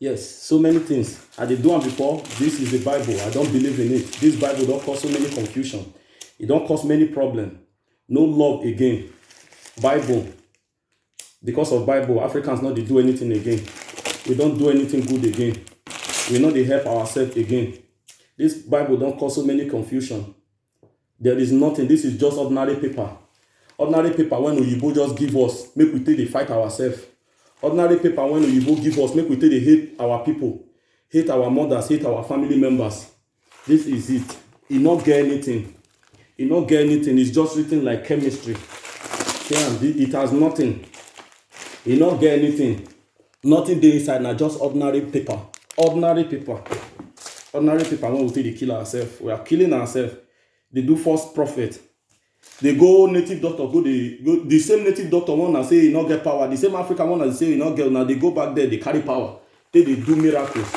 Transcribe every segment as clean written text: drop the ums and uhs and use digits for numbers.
Yes, so many things. I did do them before. This is the Bible. I don't believe in it. This Bible don't cause so many confusion. It don't cause many problems. No love again. Bible. Because of Bible, Africans not they do anything again. We don't do anything good again. We not they help ourselves again. This Bible don't cause so many confusion. There is nothing. This is just ordinary paper. Ordinary paper when Oyibo just give us, make we take they fight ourselves. Ordinary paper when Oyibo give us, make we take they hate our people, hate our mothers, hate our family members. This is it. It not get anything. It not get anything. It's just written like chemistry. It has nothing. It not get anything. Nothing there inside. Now just ordinary paper. Ordinary paper. Ordinary paper when we take they kill ourselves. We are killing ourselves. They do false prophet. They go native doctor, go the same native doctor one and say he not get power. The same African one and say he not get. Now they go back there, they carry power. They do miracles.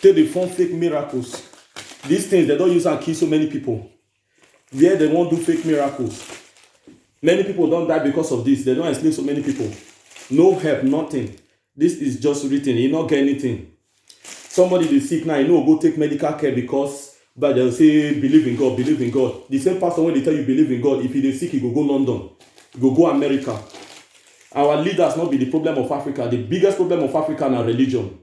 They form fake miracles. These things they don't use and kill so many people. Yeah, they won't do fake miracles. Many people don't die because of this. They don't enslave so many people. No help, nothing. This is just written. You not get anything. Somebody is sick now, you know, go take medical care because. But they'll say, believe in God, believe in God. The same person when they tell you believe in God, if he is sick, he go London, he go America. Our leaders not be the problem of Africa. The biggest problem of Africa is religion.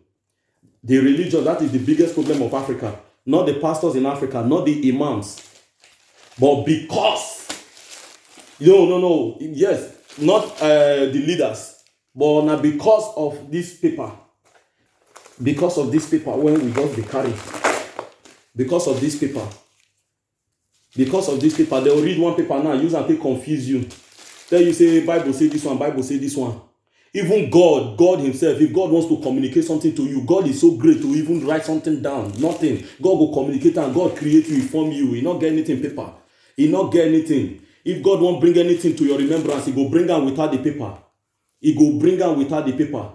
The religion, that is the biggest problem of Africa. Not the pastors in Africa, not the imams. But because, no, yes, not the leaders, but now because of this paper. Because of this paper, when we got the carry. Because of this paper. Because of this paper, they will read one paper now, use and they confuse you. Then you say, Bible say this one, Bible say this one. Even God himself, if God wants to communicate something to you, God is so great to even write something down. Nothing. God will communicate and God create you, inform you. He not get anything paper. He not get anything. If God won't bring anything to your remembrance, he go bring them without the paper. He go bring them without the paper.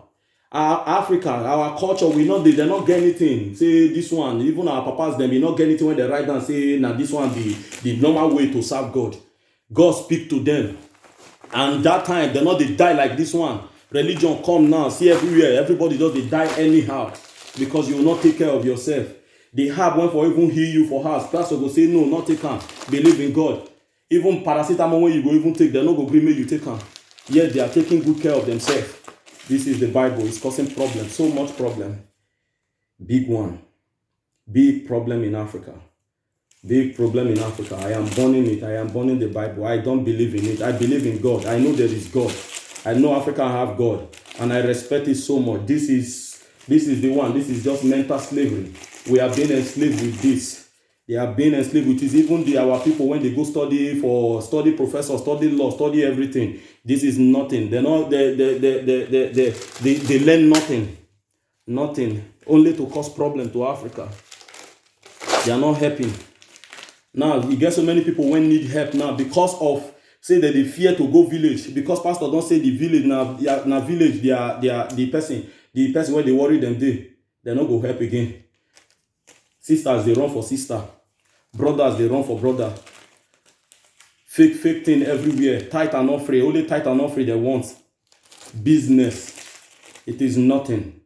Our Africa, our culture, they not get anything. Say this one, even our papas, them, they not get anything when they write down, say, now this one, the normal way to serve God. God speak to them. And that time, they die like this one. Religion come now, see everywhere. Everybody just they die anyhow. Because you will not take care of yourself. The herb went for even heal you for house. Pastor go say, no, not take them. Believe in God. Even paracetamol when you go even take, they no go agree make you take them. Yet they are taking good care of themselves. This is the Bible. It's causing problems. So much problem. Big one. Big problem in Africa. Big problem in Africa. I am burning it. I am burning the Bible. I don't believe in it. I believe in God. I know there is God. I know Africa have God. And I respect it so much. This is the one. This is just mental slavery. We are being enslaved with this. They are being enslaved with this. Even our people, when they go study professor, study law, study everything. This is nothing. They learn nothing. Nothing. Only to cause problem to Africa. They are not helping. Now, you get so many people when need help now because of, say that they fear to go village. Because pastor don't say the village, now village, they are the person where they worry them, they not go help again. Sisters, they run for sister. Brothers, they run for brother. Fake thing everywhere. Tithe and offering. Only tithe and offering they want. Business. It is nothing.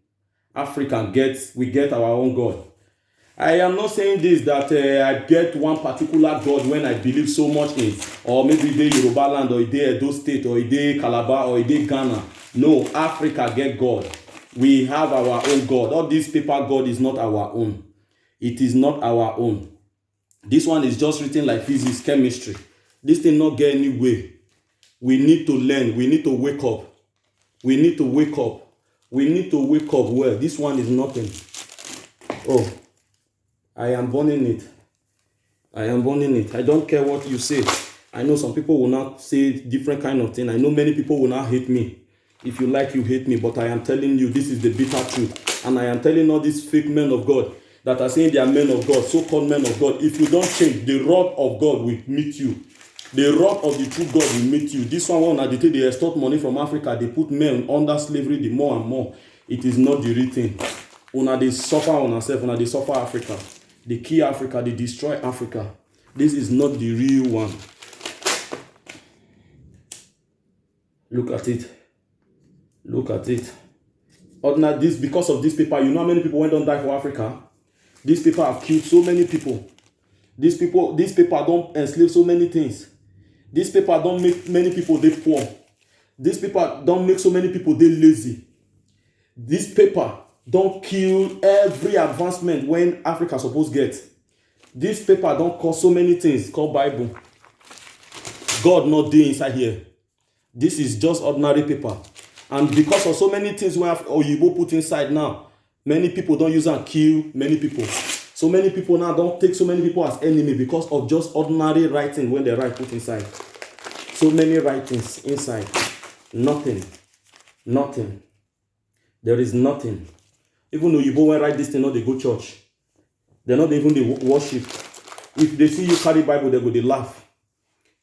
Africa we get our own God. I am not saying this that I get one particular God when I believe so much in. Or maybe they Yoruba land, or they Edo State, or they Calabar, or they Ghana. No, Africa get God. We have our own God. All this paper God is not our own. It is not our own. This one is just written like physics, chemistry. This thing not get any way. We need to learn. We need to wake up. We need to wake up. We need to wake up well. This one is nothing. Oh, I am burning it. I am burning it. I don't care what you say. I know some people will not say different kind of thing. I know many people will not hate me. If you like, you hate me. But I am telling you, this is the bitter truth. And I am telling all these fake men of God that are saying they are men of God, so-called men of God. If you don't change, the rod of God will meet you. The rod of the true God will meet you. This one, they extort money from Africa. They put men under slavery the more and more. It is not the real thing. They suffer on themselves. They suffer Africa. They kill Africa. They destroy Africa. This is not the real one. Look at it. Look at it. Ordinary, this because of this paper. You know how many people went on die for Africa? These people have killed so many people. This paper don't enslave so many things. This paper don't make many people they poor. This paper don't make so many people they lazy. This paper don't kill every advancement when Africa supposed get. This paper don't cause so many things called Bible. God not there inside here. This is just ordinary paper. And because of so many things we have Oyibo put inside now, many people don't use and kill many people. So many people now don't take so many people as enemy because of just ordinary writing when they write put inside. So many writings inside. Nothing. Nothing. There is nothing. Even though Oyibo when write this thing, not they go church. They're not even they worship. If they see you carry Bible, they go they laugh.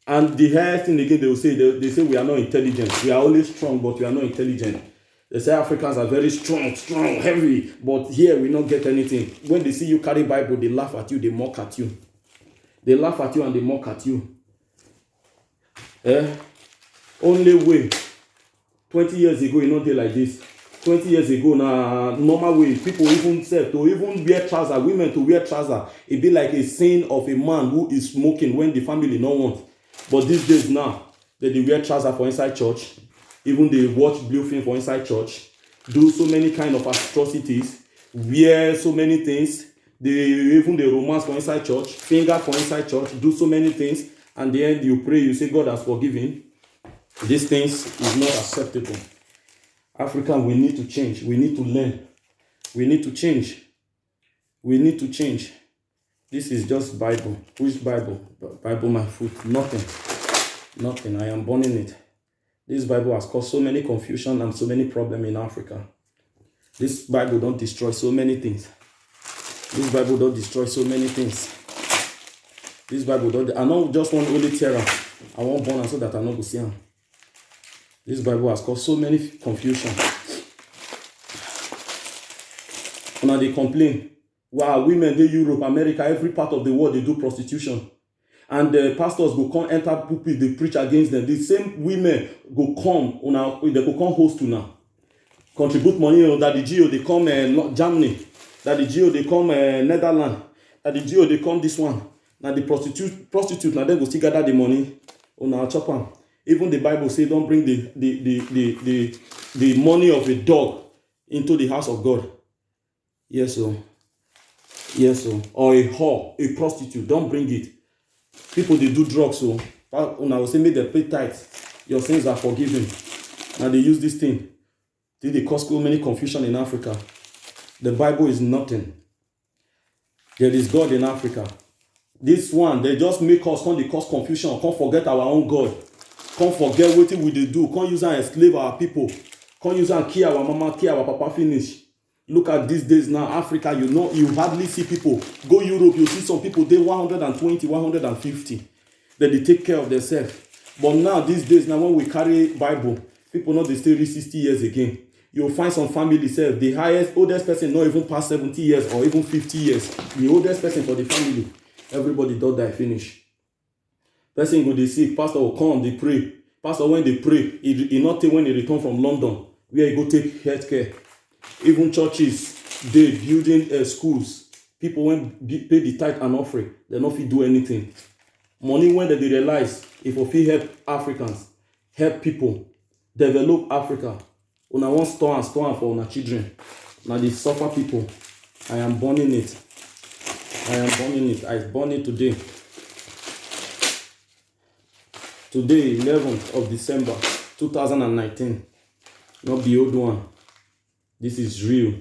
And the highest thing again they will say, they say we are not intelligent. We are always strong, but we are not intelligent. They say Africans are very strong, heavy, but here we don't get anything. When they see you carry Bible, they laugh at you, they mock at you. They laugh at you and they mock at you. Only way. 20 years ago, you know they like this. 20 years ago, now normal way, people even said to even wear trousers, women to wear trousers, it be like a sin of a man who is smoking when the family don't want. But these days now, they wear trousers for inside church. Even they watch blue film for inside church. Do so many kind of atrocities. Wear so many things. They romance for inside church. Finger for inside church. Do so many things. And then you pray, you say God has forgiven. These things is not acceptable. African, we need to change. We need to learn. We need to change. We need to change. This is just Bible. Which Bible? Bible, my foot. Nothing. Nothing. I am burning it. This Bible has caused so many confusion and so many problems in Africa. This Bible don't destroy so many things. This Bible don't destroy so many things. This Bible don't. I don't just want only terror. I want burn so that I not go see him. This Bible has caused so many confusion. Now they complain. Wow, women in Europe, America, every part of the world, they do prostitution. And the pastors go come enter pulpit, they preach against them. The same women go come, they go come host to now. Contribute money, that the GO, they come Germany. That the GO, they come Netherlands. That the GO, they come this one. Now the prostitute, now they go still gather the money. Now chop them. Even the Bible say don't bring the money of a dog into the house of God. Yes, sir. Yes, sir. Or a whore, a prostitute, don't bring it. People they do drugs, so when I will say make them pay tithes, your sins are forgiven. Now they use this thing. They cause so many confusion in Africa. The Bible is nothing. There is God in Africa. This one, they just make us come they cause confusion, can't forget our own God. Can't forget what we they do. Can't use and enslave our people. Can't use and kill our mama, kill our papa finish. Look at these days now, Africa, you know, you hardly see people. Go Europe, you see some people, they 120, 150. Then they take care of themselves. But now, these days, now when we carry Bible, people know they stay reach 60 years again. You'll find some family self, the oldest person not even past 70 years or even 50 years. The oldest person for the family, everybody don't die, finish. Person go they sick, pastor will come, they pray. Pastor, when they pray, he not take when they return from London, where he go take health care. Even churches, they building schools. People when pay the tithe and offering, they not fit do anything. Money when they realize if we fit help Africans, help people, develop Africa. Una want store and for una children. Now they suffer people. I am burning it. I am burning it. I burn it today. Today, 11th of December, 2019. Not the old one. This is real.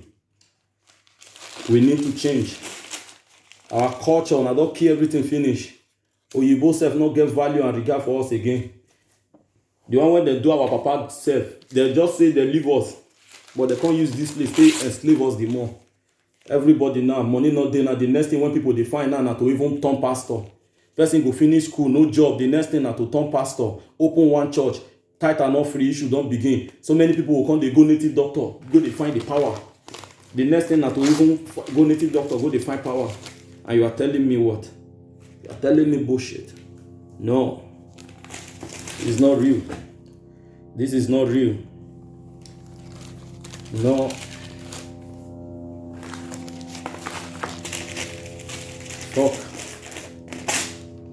We need to change. Our culture, and I don't care everything finish. Oyibo self not get value and regard for us again. The one when they do our papa self, they just say they leave us. But they can't use this place, they enslave us the more. Everybody now, money not there now. The next thing when people they find now to even turn pastor. Person go finish school, no job. The next thing now to turn pastor. Open one church. Tithe and offering issue don't begin. So many people will come, they go native doctor, go they find the power. The next thing now to even go native doctor, go they find power. And you are telling me what? You are telling me bullshit. No. It's not real. This is not real. No. Talk.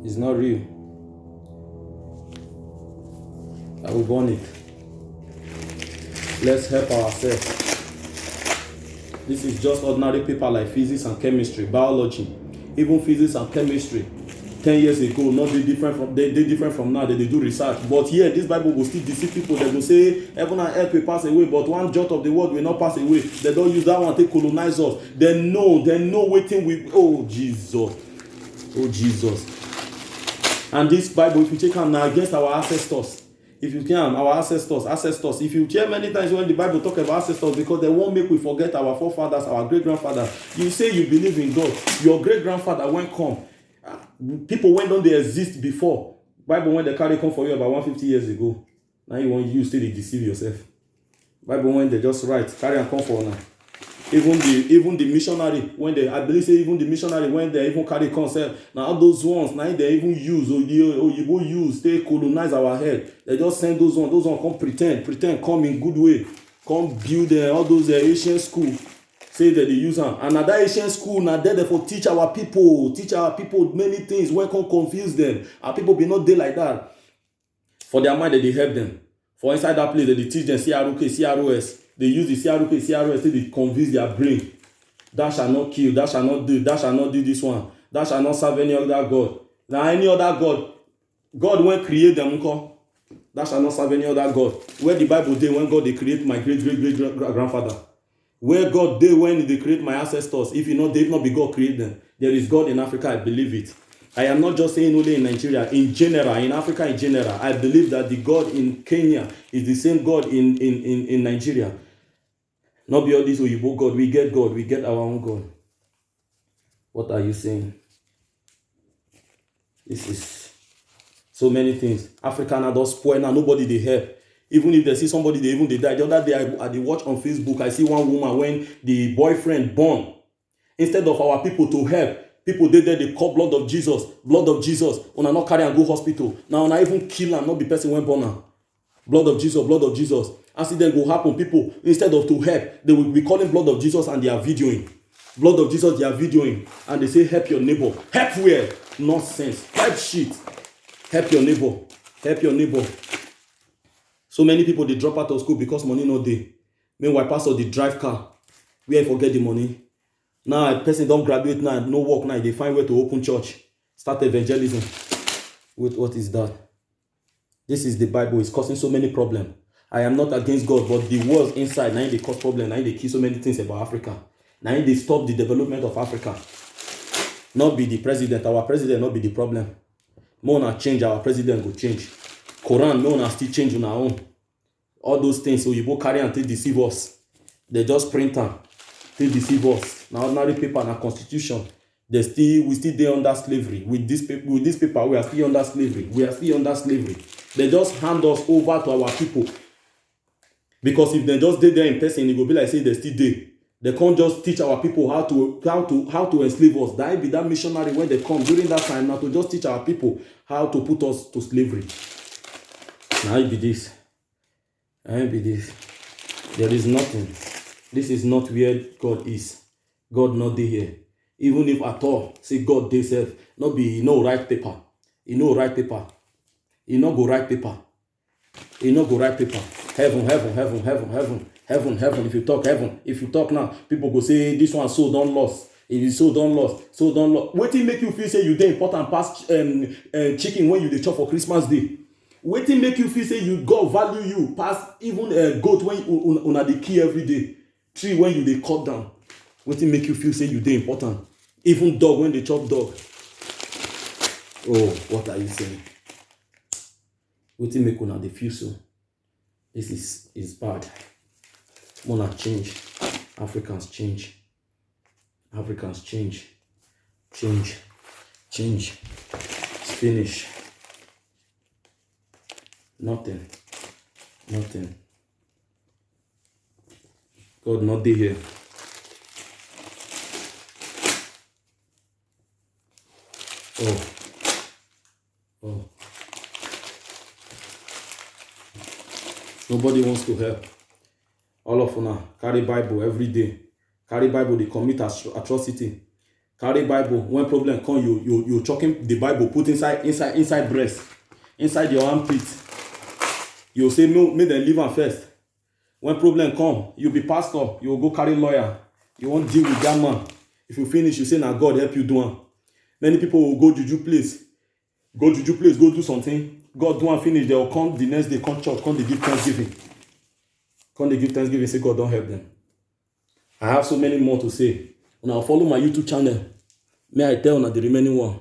It's not real. I will burn it. Let's help ourselves. This is just ordinary paper like physics and chemistry, biology. Even physics and chemistry 10 years ago not they different from now. They do research, but here this Bible will still deceive people. They will say heaven and earth will pass away, but one jot of the word will not pass away. They don't use that one to colonize us. They know waiting with oh Jesus. And this Bible, if you check out now, against our ancestors. If you can, our ancestors. If you hear many times when the Bible talk about ancestors, because they won't make we forget our forefathers, our great-grandfathers. You say you believe in God. Your great-grandfather won't come. People when don't they exist before. Bible when they carry come for you about 150 years ago. Now you want you still deceive yourself. Bible when they just write, carry and come for now. Even the missionary when they, I believe say even the missionary when they even carry concept, now all those ones now they even use or you go use they colonize our head. They just send those ones come pretend come in good way, come build all those Asian school. Say that they use them. And at that Asian school, now there for teach our people many things. When can confuse them. Our people be not there like that. For their mind, they help them. For inside that place, they teach them CROS. They use the CROS till they convince their brain. That shall not kill, that shall not do, that shall not do this one. That shall not serve any other God. Now any other God won't create them. That shall not serve any other God. Where the Bible day when God they create my great grandfather. Where God did when they create my ancestors, if not be God create them. There is God in Africa, I believe it. I am not just saying only in Nigeria, in general, in Africa in general. I believe that the God in Kenya is the same God in Nigeria. Not be all this Oyibo God, we get our own God. What are you saying? This is so many things. Africa now does spoil now, nobody they help. Even if they see somebody, they die. The other day, I watch on Facebook, I see one woman when the boyfriend born. Instead of our people to help, people they call blood of Jesus. Una not carry and go hospital. Now una even kill and not the person when born now. Blood of Jesus. Accident will happen. People, instead of to help, they will be calling blood of Jesus and they are videoing. Blood of Jesus, they are videoing. And they say, help your neighbor. Help where? Nonsense. Help shit. Help your neighbor. So many people they drop out of school because money not there. Meanwhile, pastor they drive car. Where forget the money. Now a person don't graduate now, no work now. They find where to open church, start evangelism. Wait, what is that? This is the Bible. It's causing so many problems. I am not against God, but the world inside now they cause problems. Now they kill so many things about Africa. Now they stop the development of Africa. Not be the president. Our president not be the problem. More na change. Our president will change. Quran, no, still change on our own. All those things, so you go carry and take deceive us. They just print them, take deceive us. Now ordinary paper and constitution, we still there under slavery. With this paper, we are still under slavery. They just hand us over to our people. Because if they just stay there in person, it will be like say they still there. They can't just teach our people how to enslave us. That be that missionary when they come during that time now to just teach our people how to put us to slavery. Now it be this. There is nothing. This is not where God is. God not there here. Even if at all, say God they self, not be write paper. He no write paper. He no go write paper. Heaven. If you talk now, people go say this one so don't lost. It is so don't lost. Wetin make you feel say you dey important pass chicken when you dey chop for Christmas Day? Wetin make you feel say you God value you pass even goat when una dey kill every day, tree when you dey cut down? Wetin make you feel say you dey important? Even dog when they chop dog. Oh, what are you saying? Wetin make una dey feel so? This is bad. Mona change. Africans change. Change. It's finished. Nothing. God not there here. Oh. Nobody wants to help. All of una carry Bible every day. Carry Bible, they commit atrocity. Carry Bible. When problem come, you chucking the Bible, put inside breast, inside your armpit. You say no, make them leave am first. When problem come, you be pastor, you go carry lawyer. You won't deal with that man. If you finish, you say na God help you do am. Many people will go juju place, go do something. God do am finish, they will come the next day, come church, come they give thanksgiving. Come they give thanksgiving, say God don't help them. I have so many more to say. Now follow my YouTube channel. May I tell on the remaining one.